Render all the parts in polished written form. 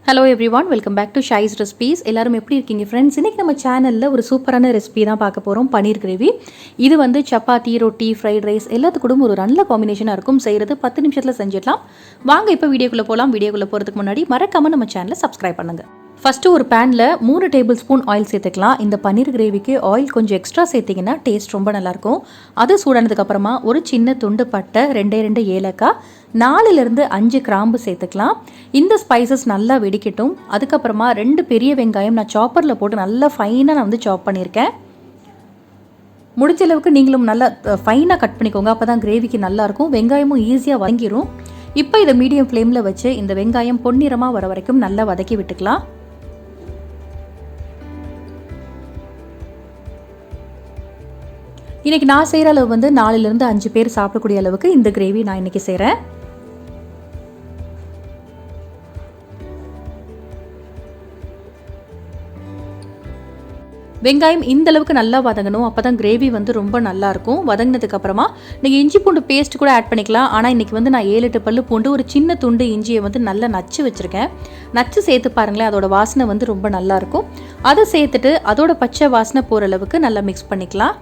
Hello everyone, welcome back to Shayi's recipes. எல்லாரும் எப்படி இருக்கீங்க ஃப்ரெண்ட்ஸ்? இன்றைக்கி நம்ம சேனலில் ஒரு சூப்பரான ரெசிபி தான் பார்க்க போகிறோம், பன்னீர் கிரேவி. இது வந்து சப்பாத்தி, ரொட்டி, ஃப்ரைட் ரைஸ் எல்லாத்துக்கூடும் ஒரு நல்ல காம்பினேஷனாக இருக்கும். செய்கிறது 10 நிமிஷத்தில் செஞ்சிடலாம். வாங்க இப்போ வீடியோக்குள்ளே போகலாம். வீடியோக்குள்ளே போகிறதுக்கு முன்னாடி மறக்காமல் நம்ம சேனலை சப்ஸ்கிரைப் பண்ணுங்கள். ஃபஸ்ட்டு ஒரு பேனில் 3 டேபிள் ஸ்பூன் ஆயில் சேர்த்துக்கலாம். இந்த பன்னீர் கிரேவிக்கு ஆயில் கொஞ்சம் எக்ஸ்ட்ரா சேர்த்திங்கன்னா டேஸ்ட் ரொம்ப நல்லாயிருக்கும். அது சூடானதுக்கப்புறமா ஒரு சின்ன துண்டு பட்டை, 2 ஏலக்காய், 4லேருந்து 5 கிராம்பு சேர்த்துக்கலாம். இந்த ஸ்பைசஸ் நல்லா வெடிக்கட்டும். அதுக்கப்புறமா 2 பெரிய வெங்காயம் நான் சாப்பரில் போட்டு நல்லா ஃபைனாக நான் வந்து சாப் பண்ணியிருக்கேன். முடிஞ்ச அளவுக்கு நீங்களும் நல்லா ஃபைனாக கட் பண்ணிக்கோங்க, அப்போ தான் கிரேவிக்கு நல்லாயிருக்கும். வெங்காயமும் ஈஸியாக வதங்கிடும். இப்போ இதை மீடியம் ஃப்ளேமில் வச்சு இந்த வெங்காயம் பொன்னிறமாக வர வரைக்கும் நல்லா வதக்கி விட்டுக்கலாம். இன்றைக்கி நான் செய்கிற அளவு வந்து 4லேருந்து 5 பேர் சாப்பிடக்கூடிய அளவுக்கு இந்த கிரேவி நான் இன்றைக்கி செய்கிறேன். வெங்காயம் இந்த அளவுக்கு நல்லா வதங்கணும், அப்போ தான் கிரேவி வந்து ரொம்ப நல்லாயிருக்கும். வதங்கினதுக்கப்புறமா நீங்கள் இஞ்சி பூண்டு பேஸ்ட் கூட ஆட் பண்ணிக்கலாம். ஆனால் இன்றைக்கி வந்து நான் 7-8 பல்லு பூண்டு, ஒரு சின்ன துண்டு இஞ்சியை வந்து நல்லா நச்சு வச்சுருக்கேன். நச்சு சேர்த்து பாருங்களேன், அதோட வாசனை வந்து ரொம்ப நல்லாயிருக்கும். அதை சேர்த்துட்டு அதோட பச்சை வாசனை போகிற அளவுக்கு நல்லா மிக்ஸ் பண்ணிக்கலாம்.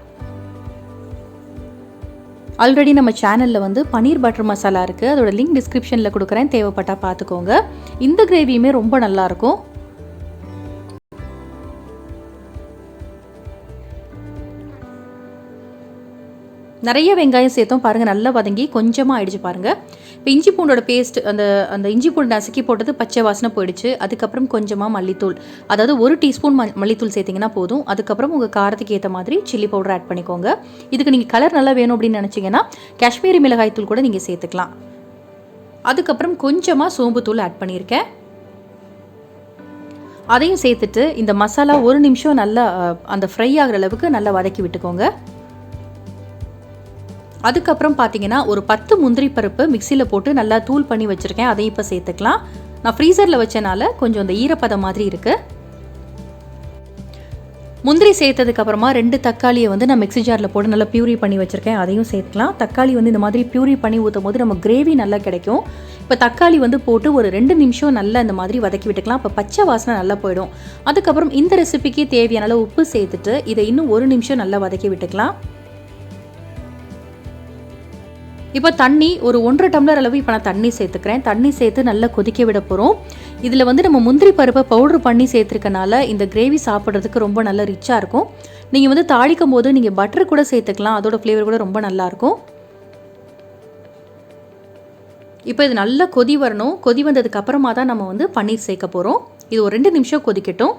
ஆல்ரெடி நம்ம சேனலில் வந்து பன்னீர் பட்டர் மசாலா இருக்குது, அதோட லிங்க் டிஸ்கிரிப்ஷனில் கொடுக்குறேன், தேவைப்பட்டால் பார்த்துக்கோங்க. இந்த கிரேவியுமே ரொம்ப நல்லாயிருக்கும். நிறைய வெங்காயம் சேர்த்தோம் பாருங்கள், நல்லா வதங்கி கொஞ்சமாக ஆயிடுச்சு பாருங்கள். இப்போ இஞ்சி பூண்டோட பேஸ்ட், அந்த இஞ்சி பூண்டு நசுக்கி போட்டது பச்சை வாசனை போயிடுச்சு. அதுக்கப்புறம் கொஞ்சமாக மல்லித்தூள், அதாவது 1 டீஸ்பூன் மல்லித்தூள் சேர்த்திங்கன்னா போதும். அதுக்கப்புறம் உங்கள் காரத்துக்கு ஏற்ற மாதிரி சில்லி பவுடர் ஆட் பண்ணிக்கோங்க. இதுக்கு நீங்கள் கலர் நல்லா வேணும் அப்படின்னு நினச்சிங்கன்னா காஷ்மீரி மிளகாய் தூள் கூட நீங்கள் சேர்த்துக்கலாம். அதுக்கப்புறம் கொஞ்சமாக சோம்புத்தூள் ஆட் பண்ணியிருக்கேன். அதையும் சேர்த்துட்டு இந்த மசாலா 1 நிமிஷம் நல்லா அந்த ஃப்ரை ஆகிற அளவுக்கு நல்லா வதக்கி விட்டுக்கோங்க. அதுக்கப்புறம் பார்த்தீங்கன்னா ஒரு 10 முந்திரி பருப்பு மிக்சியில் போட்டு நல்லா தூள் பண்ணி வச்சுருக்கேன், அதையும் இப்போ சேர்த்துக்கலாம். நான் ஃப்ரீசரில் வச்சனால கொஞ்சம் அந்த ஈரப்பதம் மாதிரி இருக்குது. முந்திரி சேர்த்ததுக்கப்புறமா 2 தக்காளியை வந்து நான் மிக்ஸி ஜாரில் போட்டு நல்லா பியூரி பண்ணி வச்சுருக்கேன், அதையும் சேர்த்துக்கலாம். தக்காளி வந்து இந்த மாதிரி பியூரி பண்ணி ஊற்றும் போது நம்ம கிரேவி நல்லா கிடைக்கும். இப்போ தக்காளி வந்து போட்டு ஒரு 2 நிமிஷம் நல்லா இந்த மாதிரி வதக்கி விட்டுக்கலாம். இப்போ பச்சை வாசனை நல்லா போயிடும். அதுக்கப்புறம் இந்த ரெசிபிக்கு தேவையான அளவு உப்பு சேர்த்துட்டு இதை இன்னும் 1 நிமிஷம் நல்லா வதக்கி விட்டுக்கலாம். இப்போ தண்ணி ஒரு 1.5 டம்ளர் அளவு இப்போ நான் தண்ணி சேர்த்துக்கிறேன். தண்ணி சேர்த்து நல்லா கொதிக்க விட போகிறோம். இதில் வந்து நம்ம முந்திரி பருப்பை பவுடர் பண்ணி சேர்த்துருக்கனால இந்த கிரேவி சாப்பிட்றதுக்கு ரொம்ப நல்ல ரிச்சாக இருக்கும். நீங்கள் வந்து தாளிக்கும் போது நீங்கள் பட்டர் கூட சேர்த்துக்கலாம், அதோட ஃப்ளேவர் கூட ரொம்ப நல்லாயிருக்கும். இப்போ இது நல்லா கொதி வரணும். கொதி வந்ததுக்கு அப்புறமா தான் நம்ம வந்து பன்னீர் சேர்க்க போகிறோம். இது ஒரு 2 நிமிஷம் கொதிக்கட்டும்.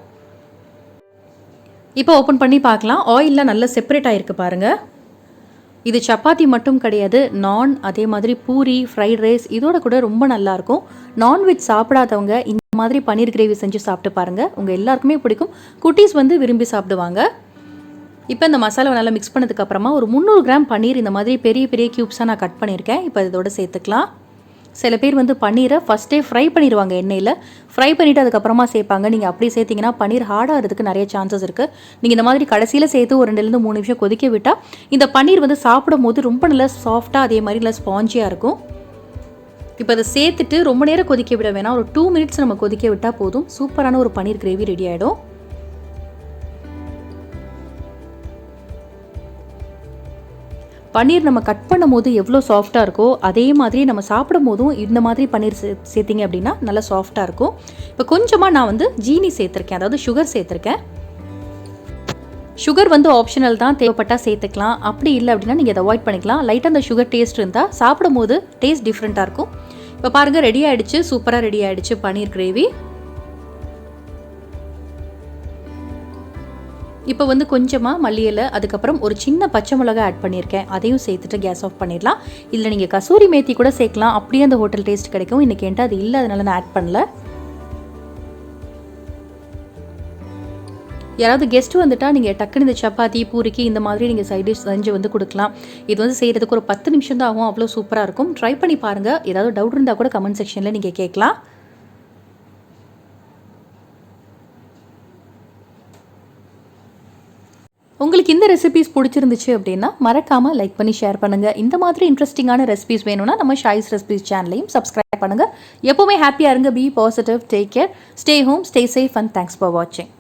இப்போ ஓப்பன் பண்ணி பார்க்கலாம். ஆயிலெலாம் நல்லா செப்பரேட் ஆகிருக்கு பாருங்கள். இது சப்பாத்தி மட்டும் கிடையாது, நான், அதே மாதிரி பூரி, ஃப்ரைட் ரைஸ் இதோட கூட ரொம்ப நல்லாயிருக்கும். நான்வெஜ் சாப்பிடாதவங்க இந்த மாதிரி பன்னீர் கிரேவி செஞ்சு சாப்பிட்டு பாருங்கள், உங்கள் எல்லாருக்குமே பிடிக்கும். குட்டீஸ் வந்து விரும்பி சாப்பிடுவாங்க. இப்போ இந்த மசாலாவை நல்லா மிக்ஸ் பண்ணதுக்கப்புறமா ஒரு 300 கிராம் பன்னீர் இந்த மாதிரி பெரிய பெரிய க்யூப்ஸாக நான் கட் பண்ணியிருக்கேன். இப்போ இதோட சேர்த்துக்கலாம். சில பேர் வந்து பன்னீரை ஃபஸ்ட்டே ஃப்ரை பண்ணிடுவாங்க, எண்ணெயில் ஃப்ரை பண்ணிவிட்டு அதுக்கப்புறமா சேர்ப்பாங்க. நீங்கள் அப்படி சேர்த்திங்கன்னா பன்னீர் ஹார்டாகிறதுக்கு நிறைய சான்சஸ் இருக்குது. நீங்கள் இந்த மாதிரி கடைசியில் சேர்த்து ஒரு 2லேருந்து 3 நிமிஷம் கொதிக்க விட்டால் இந்த பன்னீர் வந்து சாப்பிடும் போது ரொம்ப நல்லா சாஃப்டாக, அதே மாதிரி நல்லா ஸ்பாஞ்சியாக இருக்கும். இப்போ அதை சேர்த்துட்டு ரொம்ப நேரம் கொதிக்க விட வேணாம், ஒரு 2 மினிட்ஸ் நம்ம கொதிக்க விட்டால் போதும். சூப்பரான ஒரு பன்னீர் கிரேவி ரெடி ஆகிடும். பன்னீர் நம்ம கட் பண்ணும் போது எவ்வளோ சாஃப்டாக இருக்கோ அதே மாதிரி நம்ம சாப்பிடும் போதும் இந்த மாதிரி பன்னீர் சேர்த்திங்க அப்படின்னா நல்லா சாஃப்டாக இருக்கும். இப்போ கொஞ்சமாக நான் வந்து ஜீனி சேர்த்துருக்கேன், அதாவது சுகர் சேர்த்துருக்கேன். சுகர் வந்து ஆப்ஷனல் தான், தேவைப்பட்டால் சேர்த்துக்கலாம். அப்படி இல்லை அப்படின்னா நீங்கள் அதை அவாய்ட் பண்ணிக்கலாம். லைட்டாக அந்த சுகர் டேஸ்ட் இருந்தால் சாப்பிடும் போது டேஸ்ட் டிஃப்ரெண்ட்டாக இருக்கும். இப்போ பாருங்கள், ரெடி ஆகிடுச்சு, சூப்பராக ரெடி ஆகிடுச்சு பன்னீர் கிரேவி. இப்போ வந்து கொஞ்சமாக மல்லி இலை, அதுக்கப்புறம் ஒரு சின்ன பச்சை மிளகாய் ஆட் பண்ணியிருக்கேன், அதையும் சேர்த்துட்டு கேஸ் ஆஃப் பண்ணிடலாம். இதில் நீங்கள் கசூரி மேத்தி கூட சேர்க்கலாம், அப்படியே அந்த ஹோட்டல் டேஸ்ட் கிடைக்கும். இன்றைக்கி என்கிட்ட அது இல்லை, அதனால நான் ஆட் பண்ணல. யாராவது கெஸ்ட் வந்துட்டால் நீங்கள் டக்குன்னு இந்த சப்பாத்தி, பூரிக்கு இந்த மாதிரி நீங்கள் சைட் டிஷ் செஞ்சு வந்து கொடுக்கலாம். இது வந்து செய்கிறதுக்கு ஒரு 10 நிமிஷம் தான் ஆகும், அவ்வளோ சூப்பராக இருக்கும். ட்ரை பண்ணி பாருங்கள். ஏதாவது டவுட் இருந்தால் கூட கமெண்ட் செக்ஷனில் நீங்கள் கேட்கலாம். உங்களுக்கு இந்த ரெசிபிஸ் பிடிச்சிருந்துச்சு அப்படின்னா மறக்காமல் லைக் பண்ணி ஷேர் பண்ணுங்கள். இந்த மாதிரி இன்ட்ரெஸ்டிங்கான ரெசிபிஸ் வேணும்னா நம்ம ஷாய்ஸ் ரெசிபிஸ் சேனலையும் சப்ஸ்கிரைப் பண்ணுங்கள். எப்போவுமே ஹாப்பியாக இருங்க. Be positive, take care, stay home, stay safe and thanks for வாட்சிங்.